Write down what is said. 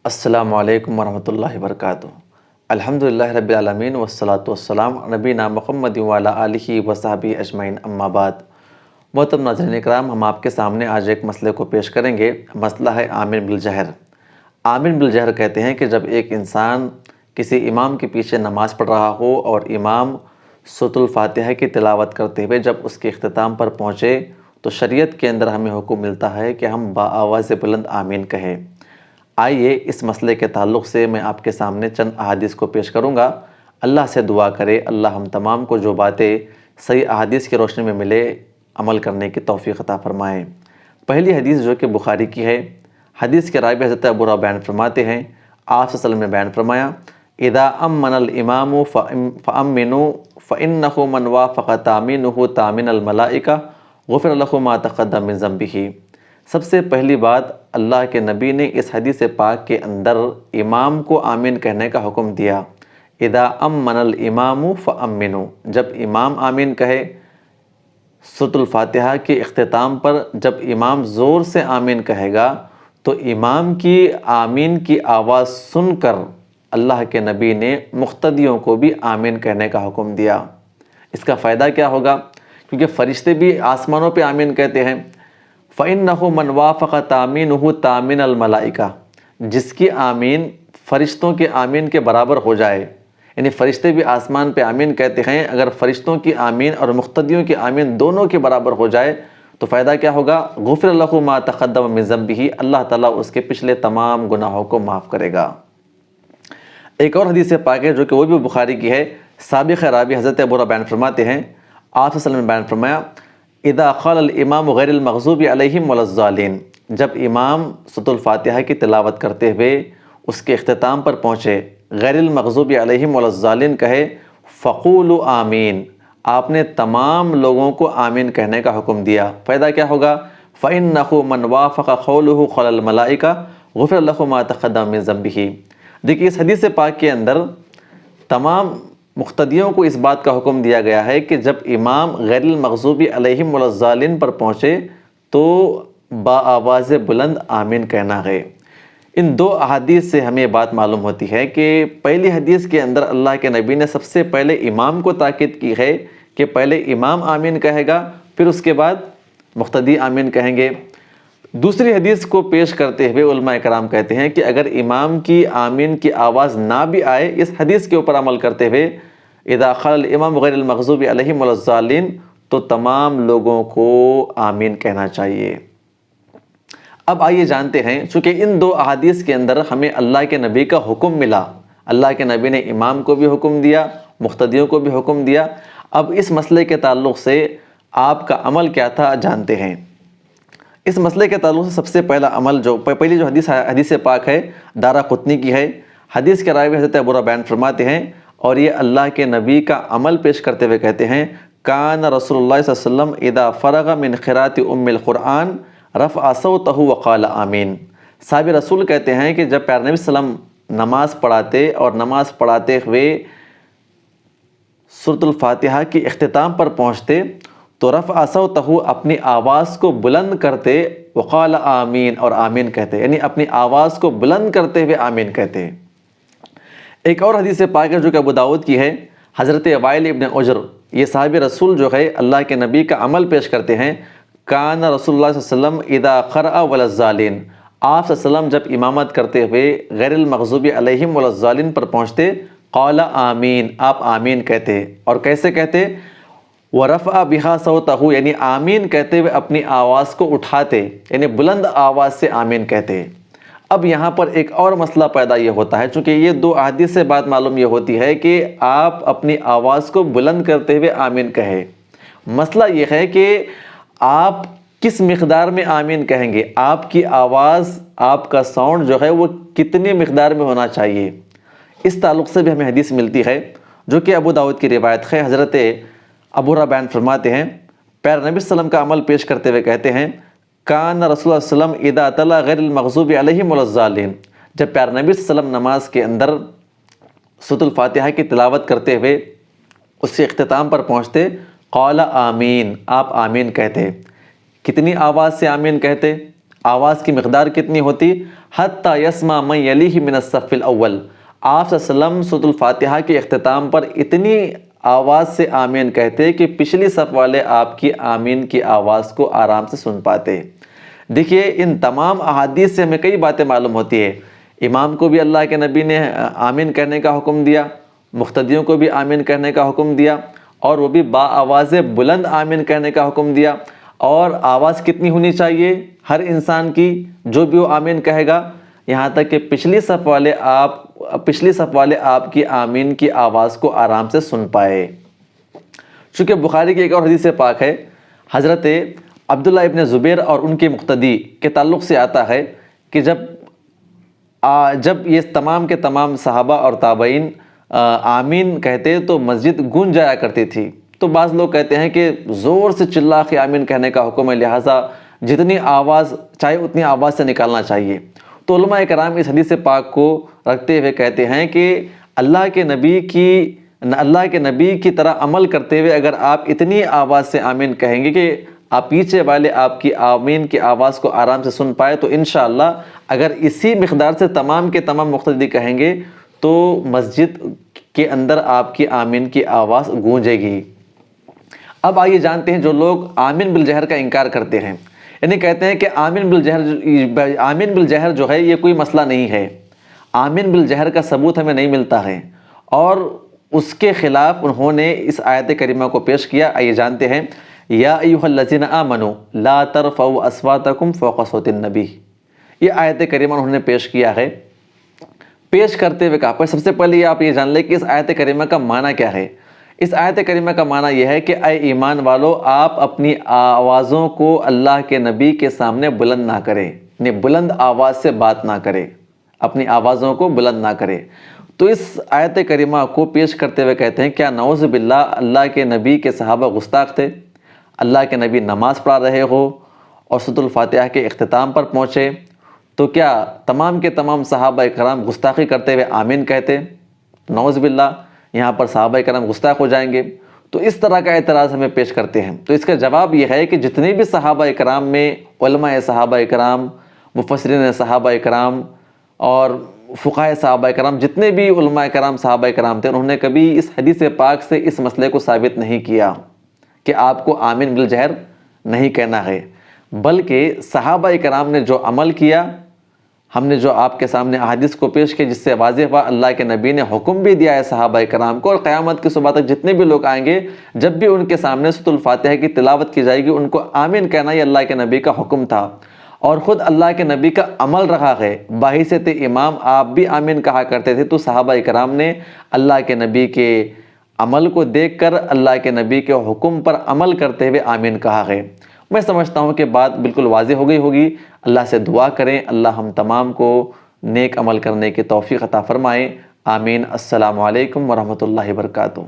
السلام علیکم ورحمۃ اللہ وبرکاتہ۔ الحمدللہ رب العالمین والصلاۃ والسلام نبینا محمد وعلی آلہ وصحبہ اجمعین، اما بعد۔ محترم ناظرین اکرام، ہم آپ کے سامنے آج ایک مسئلے کو پیش کریں گے۔ مسئلہ ہے آمین بالجہر۔ آمین بالجہر کہتے ہیں کہ جب ایک انسان کسی امام کے پیچھے نماز پڑھ رہا ہو اور امام سورۃ الفاتحہ کی تلاوت کرتے ہوئے جب اس کے اختتام پر پہنچے تو شریعت کے اندر ہمیں حکم ملتا ہے کہ ہم بآواز بلند آمین کہیں۔ آئیے اس مسئلے کے تعلق سے میں آپ کے سامنے چند احادیث کو پیش کروں گا۔ اللہ سے دعا کرے اللہ ہم تمام کو جو باتیں صحیح احادیث کی روشنی میں ملے عمل کرنے کی توفیق عطا فرمائیں۔ پہلی حدیث جو کہ بخاری کی ہے، حدیث کے راوی حضرت ابو ہریرہ بیان فرماتے ہیں، آپ صلی اللہ علیہ وسلم نے بیان فرمایا، اذا امن الامام فامنوا فانه من وافق تامینه تامین الملائکہ غفر له ما تقدم من ذنبه۔ سب سے پہلی بات، اللہ کے نبی نے اس حدیث پاک کے اندر امام کو آمین کہنے کا حکم دیا۔ اذا امن الامام فامنوا، جب امام آمین کہے سورۃ الفاتحہ کے اختتام پر، جب امام زور سے آمین کہے گا تو امام کی آمین کی آواز سن کر اللہ کے نبی نے مقتدیوں کو بھی آمین کہنے کا حکم دیا۔ اس کا فائدہ کیا ہوگا؟ کیونکہ فرشتے بھی آسمانوں پہ آمین کہتے ہیں۔ فَإِنَّهُ مَنْ وَافَقَ تَامِينُهُ تَامِينَ الْمَلَائِكَةِ، جس کی آمین فرشتوں کے آمین کے برابر ہو جائے، یعنی فرشتے بھی آسمان پہ آمین کہتے ہیں، اگر فرشتوں کی آمین اور مقتدیوں کی آمین دونوں کے برابر ہو جائے تو فائدہ کیا ہوگا؟ غفر له ما تقدم من ذنبه، اللہ تعالیٰ اس کے پچھلے تمام گناہوں کو معاف کرے گا۔ ایک اور حدیث پاک ہے جو کہ وہ بھی بخاری کی ہے، سابق راوی حضرت ابو ہریرہ بیان فرماتے ہیں، آپ صلی اللہ علیہ وسلم نے بیان فرمایا، اذا قال الامام غیر المغضوب علیہم ولا الضالین، جب امام سورۃ الفاتحہ کی تلاوت کرتے ہوئے اس کے اختتام پر پہنچے، غیر المغضوب علیہم ولا الضالین کہے، فقولوا آمین، آپ نے تمام لوگوں کو آمین کہنے کا حکم دیا۔ فائدہ کیا ہوگا؟ فإنه من وافق قوله قول الملائکہ غفر له ما تقدم من ذنبه۔ دیکھیے اس حدیث پاک کے اندر تمام مقتدیوں کو اس بات کا حکم دیا گیا ہے کہ جب امام غیر المغضوب علیہم ولا الضالین پر پہنچے تو بآواز بلند آمین کہنا ہے۔ ان دو احادیث سے ہمیں بات معلوم ہوتی ہے کہ پہلی حدیث کے اندر اللہ کے نبی نے سب سے پہلے امام کو تاکید کی ہے کہ پہلے امام آمین کہے گا، پھر اس کے بعد مقتدی آمین کہیں گے۔ دوسری حدیث کو پیش کرتے ہوئے علماء کرام کہتے ہیں کہ اگر امام کی آمین کی آواز نہ بھی آئے، اس حدیث کے اوپر عمل کرتے ہوئے، اذا قال الامام غیر المغضوب علیہم ولا الضالین، تو تمام لوگوں کو آمین کہنا چاہیے۔ اب آئیے جانتے ہیں، چونکہ ان دو احادیث کے اندر ہمیں اللہ کے نبی کا حکم ملا، اللہ کے نبی نے امام کو بھی حکم دیا، مقتدیوں کو بھی حکم دیا۔ اب اس مسئلے کے تعلق سے آپ کا عمل کیا تھا جانتے ہیں۔ اس مسئلے کے تعلق سے سب سے پہلا عمل پہلی جو حدیث پاک ہے دارقطنی کی ہے۔ حدیث کے راوی حضرت ابو ہریرہ بیان فرماتے ہیں، اور یہ اللہ کے نبی کا عمل پیش کرتے ہوئے کہتے ہیں، کان رسول اللہ صلی اللہ علیہ وسلم اذا فرغ من قراءۃ ام القرآن رفع صوتہ وقال آمین۔ صحابہ رسول کہتے ہیں کہ جب پیارے نبی صلی اللہ علیہ وسلم نماز پڑھاتے اور نماز پڑھاتے ہوئے سورۃ الفاتحہ کی اختتام پر پہنچتے تو رفع صوتہ، اپنی آواز کو بلند کرتے، وقال آمین، اور آمین کہتے، یعنی اپنی آواز کو بلند کرتے ہوئے آمین کہتے۔ ایک اور حدیث پاک ہے جو کہ ابو داؤد کی ہے، حضرت وائل ابن حجر، یہ صحابی رسول جو ہے اللہ کے نبی کا عمل پیش کرتے ہیں، کان رسول اللہ صلی اللہ علیہ وسلم اذا قرأ ولا الضالین، آپ صلی اللہ علیہ وسلم جب امامت کرتے ہوئے غیر المغضوب علیہم ولا الضالین پر پہنچتے، قال آمین، آپ آمین کہتے، اور کیسے کہتے؟ ورفع بها صوتہ، یعنی آمین کہتے ہوئے اپنی آواز کو اٹھاتے، یعنی بلند آواز سے آمین کہتے۔ اب یہاں پر ایک اور مسئلہ پیدا یہ ہوتا ہے، چونکہ یہ دو احادیث سے بات معلوم یہ ہوتی ہے کہ آپ اپنی آواز کو بلند کرتے ہوئے آمین کہیں۔ مسئلہ یہ ہے کہ آپ کس مقدار میں آمین کہیں گے، آپ کی آواز، آپ کا ساؤنڈ جو ہے وہ کتنی مقدار میں ہونا چاہیے۔ اس تعلق سے بھی ہمیں حدیث ملتی ہے جو کہ ابو داؤد کی روایت ہے۔ حضرت ابو ہریرہ بیان فرماتے ہیں، پیارے نبی صلی اللہ علیہ وسلم کا عمل پیش کرتے ہوئے کہتے ہیں، کان رسول اللہ صلی اللہ علیہ وسلم اذا تلا غیر المغضوب علیہم ولا الضالین، جب پیارے نبی صلی اللہ علیہ وسلم نماز کے اندر سورۃ الفاتحہ کی تلاوت کرتے ہوئے اس کے اختتام پر پہنچتے، قال آمین، آپ آمین کہتے۔ کتنی آواز سے آمین کہتے؟ آواز کی مقدار کتنی ہوتی؟ حتی یسمع من یلیہ من الصف الاول، آپ صلی اللہ علیہ وسلم سورۃ الفاتحہ کے اختتام پر اتنی آواز سے آمین کہتے کہ پچھلی صف والے آپ کی آمین کی آواز کو آرام سے سن پاتے۔ دیکھیے ان تمام احادیث سے ہمیں کئی باتیں معلوم ہوتی ہے۔ امام کو بھی اللہ کے نبی نے آمین کہنے کا حکم دیا، مقتدیوں کو بھی آمین کہنے کا حکم دیا، اور وہ بھی با آواز بلند آمین کہنے کا حکم دیا۔ اور آواز کتنی ہونی چاہیے ہر انسان کی جو بھی وہ آمین کہے گا؟ یہاں تک کہ پچھلی صف والے آپ کی آمین کی آواز کو آرام سے سن پائے۔ چونکہ بخاری کی ایک اور حدیث پاک ہے، حضرت عبداللہ ابن زبیر اور ان کے مقتدی کے تعلق سے آتا ہے کہ جب یہ تمام کے تمام صحابہ اور تابعین آمین کہتے تو مسجد گونج جایا کرتی تھی۔ تو بعض لوگ کہتے ہیں کہ زور سے چلا کے آمین کہنے کا حکم ہے، لہٰذا جتنی آواز چاہے اتنی آواز سے نکالنا چاہیے۔ تو علماء کرام اس حدیث پاک کو رکھتے ہوئے کہتے ہیں کہ اللہ کے نبی کی طرح عمل کرتے ہوئے اگر آپ اتنی آواز سے آمین کہیں گے کہ آپ پیچھے والے آپ کی آمین کی آواز کو آرام سے سن پائے، تو انشاءاللہ اگر اسی مقدار سے تمام کے تمام مقتدی کہیں گے تو مسجد کے اندر آپ کی آمین کی آواز گونجے گی۔ اب آئیے جانتے ہیں جو لوگ آمین بالجہر کا انکار کرتے ہیں، یعنی کہتے ہیں کہ آمین بالجہر جو ہے یہ کوئی مسئلہ نہیں ہے، آمین بالجہر کا ثبوت ہمیں نہیں ملتا ہے، اور اس کے خلاف انہوں نے اس آیت کریمہ کو پیش کیا۔ آئیے جانتے ہیں، یا ایھا الذین آمنوا لا ترفعوا اصواتکم فوق صوت النبی، یہ آیت کریمہ انہوں نے پیش کیا ہے۔ پیش کرتے ہوئے کہا، پر سب سے پہلے آپ یہ جان لیں کہ اس آیت کریمہ کا معنی کیا ہے۔ اس آیت کریمہ کا معنی یہ ہے کہ اے ایمان والو، آپ اپنی آوازوں کو اللہ کے نبی کے سامنے بلند نہ کریں، یعنی بلند آواز سے بات نہ کریں، اپنی آوازوں کو بلند نہ کریں۔ تو اس آیت کریمہ کو پیش کرتے ہوئے کہتے ہیں، کیا نعوذ باللہ اللہ کے نبی کے صحابہ گستاخ تھے؟ اللہ کے نبی نماز پڑھا رہے ہو اور سورۃ الفاتحہ کے اختتام پر پہنچے تو کیا تمام کے تمام صحابہ کرام گستاخی کرتے ہوئے آمین کہتے؟ نعوذ باللہ، یہاں پر صحابہ کرام گستاخ ہو جائیں گے۔ تو اس طرح کا اعتراض ہمیں پیش کرتے ہیں۔ تو اس کا جواب یہ ہے کہ جتنے بھی صحابہ کرام میں علماء صحابہ کرام، مفسرین صحابہ کرام اور فقہاء صحابہ کرام، جتنے بھی علماء کرام صحابہ کرام تھے، انہوں نے کبھی اس حدیث پاک سے اس مسئلے کو ثابت نہیں کیا کہ آپ کو آمین بالجہر نہیں کہنا ہے، بلکہ صحابہ کرام نے جو عمل کیا، ہم نے جو آپ کے سامنے احادیث کو پیش کیا جس سے واضح ہوا اللہ کے نبی نے حکم بھی دیا ہے صحابہ کرام کو، اور قیامت کی صبح تک جتنے بھی لوگ آئیں گے جب بھی ان کے سامنے سورۃ الفاتحہ کی تلاوت کی جائے گی ان کو آمین کہنا یہ اللہ کے نبی کا حکم تھا، اور خود اللہ کے نبی کا عمل رہا ہے۔ باعثت امام آپ بھی آمین کہا کرتے تھے، تو صحابہ کرام نے اللہ کے نبی کے عمل کو دیکھ کر اللہ کے نبی کے حکم پر عمل کرتے ہوئے آمین کہا ہے۔ میں سمجھتا ہوں کہ بات بالکل واضح ہو گئی ہوگی۔ اللہ سے دعا کریں اللہ ہم تمام کو نیک عمل کرنے کی توفیق عطا فرمائے، آمین۔ السلام علیکم ورحمۃ اللہ وبرکاتہ۔